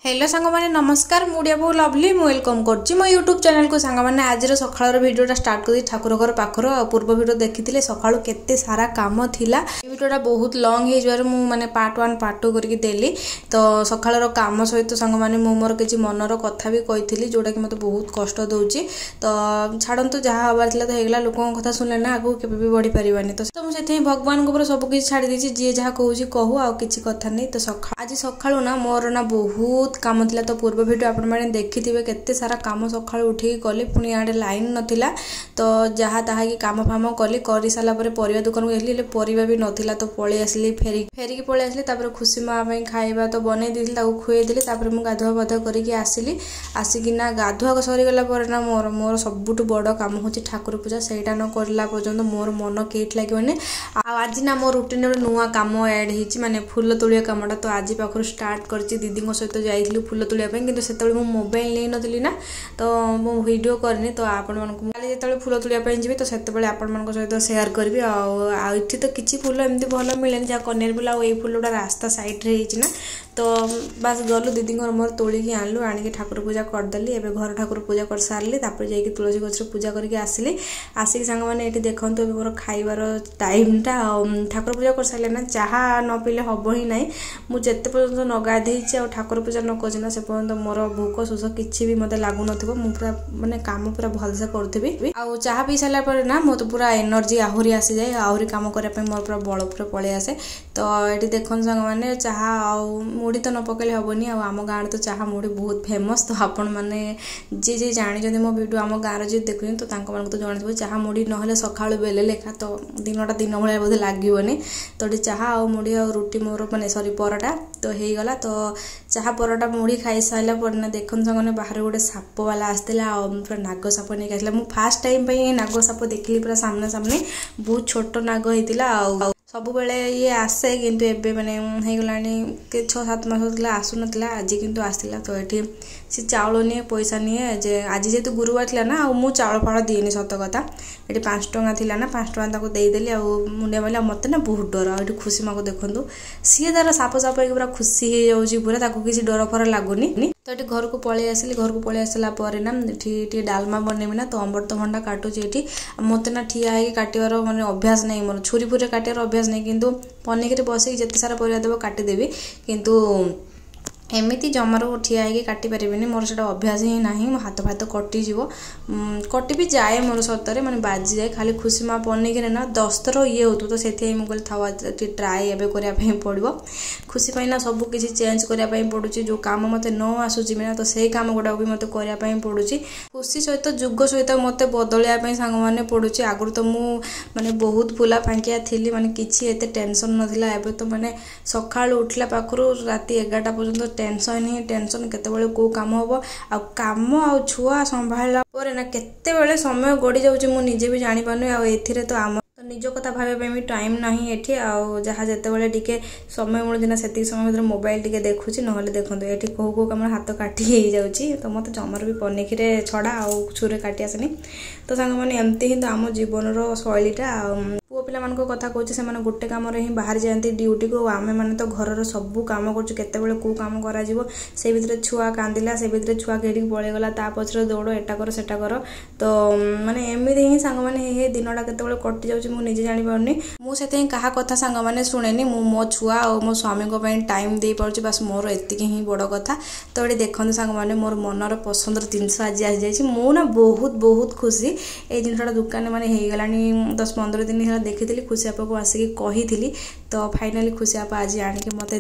Hello सांग माने नमस्कार मुड़िया बहु लवली मु वेलकम करछि मो यूट्यूब चैनल को सांग माने आज सकाळ वीडियोटा स्टार्ट कर ठाकुर घर पाखर पूर्व वीडियो देखिथिले सकाळु केते सारा काम थिला वीडियोटा बहुत लॉन्ग हे जवार मु माने पार्ट 1 पार्ट 2 करके देली तो सकाळर काम सहित सांग माने मु मोर किछि मनर कथा भी कहिथिली जोटा कि मते बहुत कष्ट दउछि तो छाडंतु जहा हबार थिला तो हेगला लोकन कथा सुनले ना आगु केबे भी बढ़ी परिबानी तो मु सेथे भगवान को ऊपर सब किछि छाडी दिछि जे जहा कहूछि कहू आ किछि कथा नै तो आज सकाळु ना मोर ना बहुत काम थिला तो पूर्व वीडियो आपण माने देखिथिबे केते सारा काम सकाळ उठी कले पुनी आडे लाइन नथिला तो जहा ताहा की काम फाम कले करि साला परे परिवा दुकान को गेली परिवा भी नथिला तो पळे आसली फेरी के पळे आसली तापर खुशी मा पई खाइबा तो बनै दिल ताऊ खुए दिले तापर मु गाधुआ बध करिकि आसिली आसिकि ना गाधुआ को सरी गला पर ना मोर सबुटु बड़ काम होची ठाकुर पूजा सेटा न करला पर्यंत मोर मन केट लागिवने आज ना मोर रूटीन रे नुवा काम ऐड हिची माने फूल तोलिया कामटा तो आज पाखर स्टार्ट करची दीदी को सहित जाइलु फूल तोलिया पे किंतु सेतबे मो मोबाइल नै नथिली ना तो मो वीडियो करनी तो आपण मन को काली जेतबे फूल तोलिया पे जिबे तो सेतबे आपण मन को सहित शेयर करबी आ इथि तो किछि फूल एमती भलो मिलेन जा कनेर बुला ए फूलडा रास्ता साइड रे हिची ना तो बस गलु दीदी मोर तोली की आनलु आनिक ठाकुर पूजा करदेली एबे घर ठाकुर पूजा कर सारली तापर जाई कि तुलसी गछ पूजा करके आसिली आसिक संग माने एठी देखंतु एबे मोर खाइबार टाइमटा ठाकुर पूजा कर सारले ना चाहा न पीले हबो ही नाही मु जत्ते पर्यंत न गाधेइछि आ ठाकुर पूजा न कोछि ना से पर्यंत मोर भूख शोष किछि भी मते लागु नथिबो मु पूरा माने काम पूरा भल से करथिबी आ चाहा पी साला पर ना मते पूरा एनर्जी आहुरी आसी जाय आहुरी काम करे पे मोर पूरा बळ पूरा पळे आसे तो एठी देखन संग माने चाहा आ मुड़ी तो न पकेले हेनी आम गाँव तो चाहा मुड़ी बहुत फेमस तो आपण मैंने जी जी जानी मो वीडियो आम गाँव जी देखुन तो तो जान चाहा मुड़ी ना सका बेले लेखा तो दिनटा दिन भाया बोधे लगे तो चाहा आ मुड़ी आ रुटी मोर मैंने सरी परोटा तो हो गला तो चाहा परोटा मुड़ी खाई सारा पर ना देखन संगे बाहर गोटे साप वाला आसला पूरा नाग साप नहीं आसला मुझे फास्ट टाइम नाग साप देखली पूरा सामने सामने बहुत छोट नाग होता सब बेले ये आसे किंतु एबे माने हे गलानी के 6-7 मास होतला आसु नतला आज किंतु आसिला तो एठी से चावल निये पैसा निये जे आज जेतु गुरुवार थिला ना आ मु चावल फाळ दिएनी सत कथा एठी 5 टंका थिला ना 5 टंका ताको देई देली आ मुंडे वाला मते ना बहुत डर आ एठी खुशी माको देखंतु सी तार साप साप के पूरा खुशी हे जाउची पूरा ताको किसी डर फर लागुनी तो ये घर को पळे आसिली घर को पळे आसला परे ना टी डालमा बनेबी ना तो अमृतभंडा काटुची एठी मते ना ठिया हे काटिवार माने अभ्यास नै मोर छुरी पुरे काटिवार अभ्यास नहीं किंतु पनिक बस जिते सारा परिया देव काटिदेवी किंतु एमती जमार ठिया है काटी पारे मोर से अभ्यास ही ना मो हाथ फात कटिज कटि भी जाए मोर सतरे मैंने बाजी जाए खाली खुशी माँ पनिक ना 10 थर ये हो तो से मुझे था ट्राए एवं करने पड़ो खुशी पाइना सब किसी चेंज करने पड़ू जो काम मत न आसूसी ना तो सही काम गुड़ा भी मत करने पड़ू खुशी सहित जुग सहित मत बदलिया सांग मैंने पड़ू आगुरी तो मुझे बहुत फुला फांकिया थी माने किसी एते टेंशन नथिला एबे तो माने सकाळ उठला पाखरु राती 11टा पर्यंत टेंशन ही टेंशन केतेबेले को काम होबो आ काम आ छुआ संभाळला परे ना केतेबेले समय गडी जाउची मु निजे भी जानि पानु आ एथिरे तो आम तो निज कथा भाबे पे भी टाइम नाही एठी आ जहा जेतेबेले टिके समय मिलुची ना सेति समय भीतर मोबाइल टिके देखुची नहले देखंतु एठी को काम हाथ काटी हे जाउची तो मते जमर भी पनिखिरे छडा आ छुरे काटी आसनी तो सांग माने एमती ही तो आम जीवन रो शैलीटा पुओ पिला मान को कथा कहूँ से गोटे काम ही बाहर जाती ड्यूटी को आम मैंने तो घर सब कम कर को काम कर से भितर छुआ कांदिला से भितर छुआ कहीं पलैगला ता पचर दौड़ एटा कर सेटा कर तो माने एमती ही सांग मैंने दिनटा केत कटि जाऊँगी मुझे जापारे मुझे क्या कथा सांग मैंने शुणेनी मो छुआ और मो स्वामी टाइम दे पार्टी बस मोर एति ही बड़ कथा तो ये देखते सांग मैंने मोर मनर पसंदर जिनस आज आसी जाइए मुझे बहुत बहुत खुशी ये जिनटा दुकान मैंने हो गला 10-15 दिन है देखी खुशी आपा को आसिक कही तो फाइनाली खुशी आपा आज आनिक मत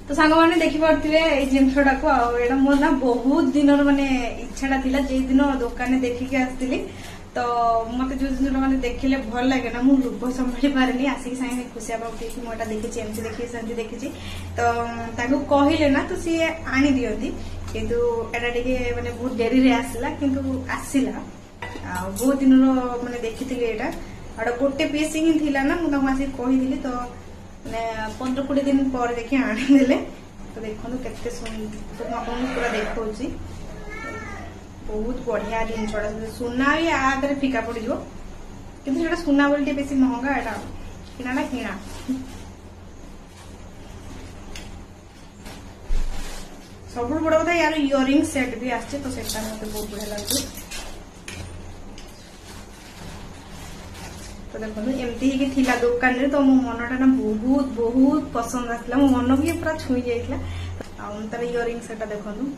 तो सांग मैंने देखी पारे जिनटा को मोर ना बहुत दिन माने इच्छाटा थिला जे दिन दुकान देखिकी आसती तो मत जो जिन मैंने देखिले भल लगे ना मुझे लोभ संभाली पारे आसिक सागे खुशी आपा मुझा देखी एमती देखी सेमती देखी तो कहले ना तो सी आनी दियंती किंतु एटा टिके माने बहुत डेरी रे आसला किंतु आसीला बहुत दिन मैंने देखी एटा आड़ गोटे पीस ही थिला ना मुझे आसिक कही तो मैंने 15-20 दिन पर देखिए आनीदे तो देखो केते पूरा देखा बहुत बढ़िया जिन सुना भी आगे फिका पड़ जाओ कि सुना बोली बेसी महंगा एटा किना ना किना सब बड़ कथा यार इयरिंग सेट भी आछे तो सेटा मते बहुत बढ़िया लागुଛି। तो देखो एमती ही थिला दुकान रे तो मो मनटा ना बहुत बहुत पसंद आसला मो मन भी पूरा छुई जाइतला। आ तार इयरिंग सेटा देखनु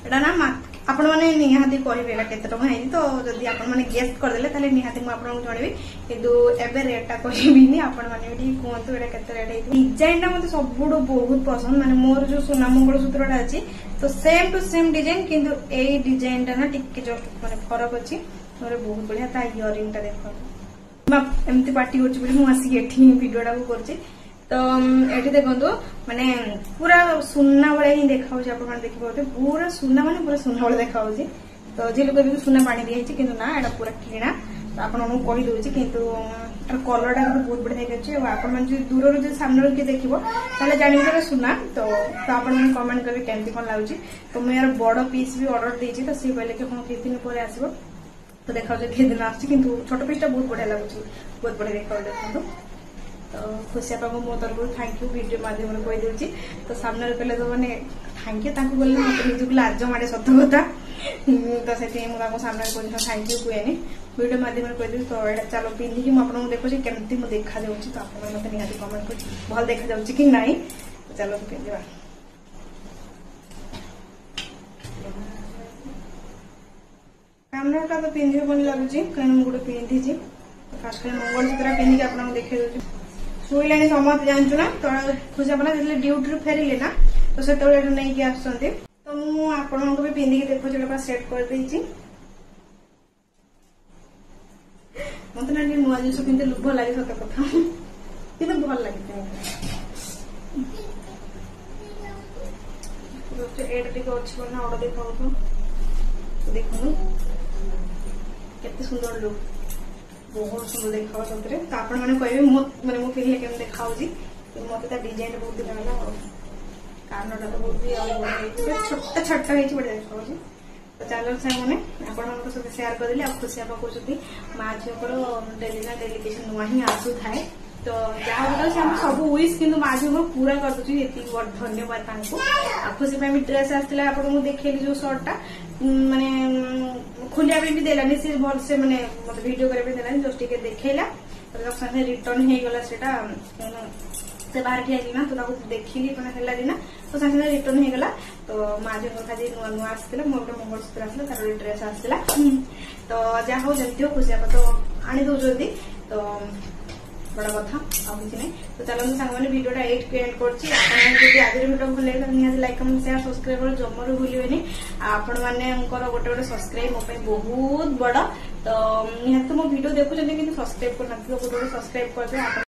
एटा ना आपण माने निहाती कहबे एटा केते टका हेनी तो जदी आपण माने गेस्ट कर देले ताले निहाती मु आपण जणेबी किंतु एबे रेटटा कहबिनी आपण माने एटी कोंतु एटा केते रेट हेती। डिजाइनटा मते सबुडो बहुत पसंद माने मोर जो सोना मंगल सूत्रटा अछि तो सेम टू सेम डिजाइन किंतु एई डिजाइनटा ना टिके जस्ट माने फरक अछि मोरे बहुत बढ़िया। ता इयरिंगटा देखो मा एमती पार्टी होछि बोली मु आसी एठी वीडियोटा को करछि। तो एठी देखंतु माने पूरा सुन्ना वाला ही देखाउ जे आपण देखि पाउते पूरा सुन्ना माने पूरा सुन्ना वाला देखाउ जे। तो जे लोग भी सुन्ना पानी दिया हिची किंतु ना एटा पूरा किणा तो आपण नु कहि दोछि किंतु एटा कलरटा बहुत बढ़िया देखाछि। आपण मन जे दूर रो जे सामने के देखिबो ताले जानि जे सुन्ना तो आपण मन कमेंट करबे केमती कोन लागुछि। तो मैं यार बड़ पीस भी ऑर्डर देछि तो सी पहले के हम किछ दिन पर आसीबो तो देखाउ जे के दिन आछि किंतु छोट पीसटा बहुत बढ़िया लागुछि बहुत बढ़िया देखाउ देखंतु। तो खुशी आपा को मो तरफ थैंक यू वीडियो माध्यम रे कहि देउची। तो सामने कहले तो माने थैंक यू ताको बोले मते निजुक लाज माडे सत कथा तो सेठी मु ताको सामने कहली थैंक यू कुएनी वीडियो माध्यम रे कहि दे। तो एटा चलो पिंदी कि मु आपन को देखो जे केमती मु देखा जाउची तो आपन मते निहाती कमेंट कर भल देखा जाउची कि नाही। चलो पिंदीबा कैमराटा तो पिंदी बन लागुची कहीं मु गुडे पिंदी छी खास कर मंगल सूत्र पिंदी के आपन को देखे दोची सुइलानी समत जानछु ना। तो खुशी अपना जले ड्यूटी रे फेरिले ना तो से तळे नै कि आछंती तो मु आपन को भी पिंदी के देखो जेटा सेट कर देछि। मते ना नुआ जिंस पिंदे लुभ लागे सत कथा किंतु भल लागे तो एड टिक अछि ना ऑर्डर देखाउ तो देखनु केते सुंदर लुक बहुत सुंदर देखा सतरे। तो आपण माने कहबे माने मो पिनले केम देखाउ जी मते ता डिजाइन बहुत लागला और कानटा तो बहुत ही छोटा छोटा हेची बडे देखाउ जी। तो चलो से माने आपण मन सब शेयर कर देली आ खुशी आपा कोछती मा झियो पर डेली ना डेलीकेशन नुआ ही आसु थाए। तो जा होता से हम सब विश किंतु मा झियो पूरा कर दछु एती बहुत धन्यवाद तांको। आ खुशी पे मी ड्रेस आस्तिला आपण मु देखेली जो शॉर्टटा माने खुलिया भी देलानी से भल से माने मते वीडियो करे भी देलानी जस्ट के देखेला तो साथे रिटर्न हे गला सेटा से बाहर के आइली ना तो ताको देखिली पना हेला दिना तो साथे रिटर्न हे गला। तो माजे को खाली नुआ नुआ आस्तिला मोर के मंगल सूत्र आस्तिला तार ड्रेस आस्तिला तो जा हो जल्दी हो खुशी आप तो आनी दो जल्दी तो बड़ा कथा आ किछि नै। तो चलो संग माने वीडियोटा 8 के एंड करछि। आपण जदि आजर वीडियो भल लागे त निहाती लाइक कमेंट शेयर सब्सक्राइब कर जमरो भूलिबेनी। आपण माने गोटे गोटे सब्सक्राइब मो पे बहुत बड़ा तो निहाती मो वीडियो देखु जने किंतु सब्सक्राइब करना गोटे गोटे सब्सक्राइब कर दे।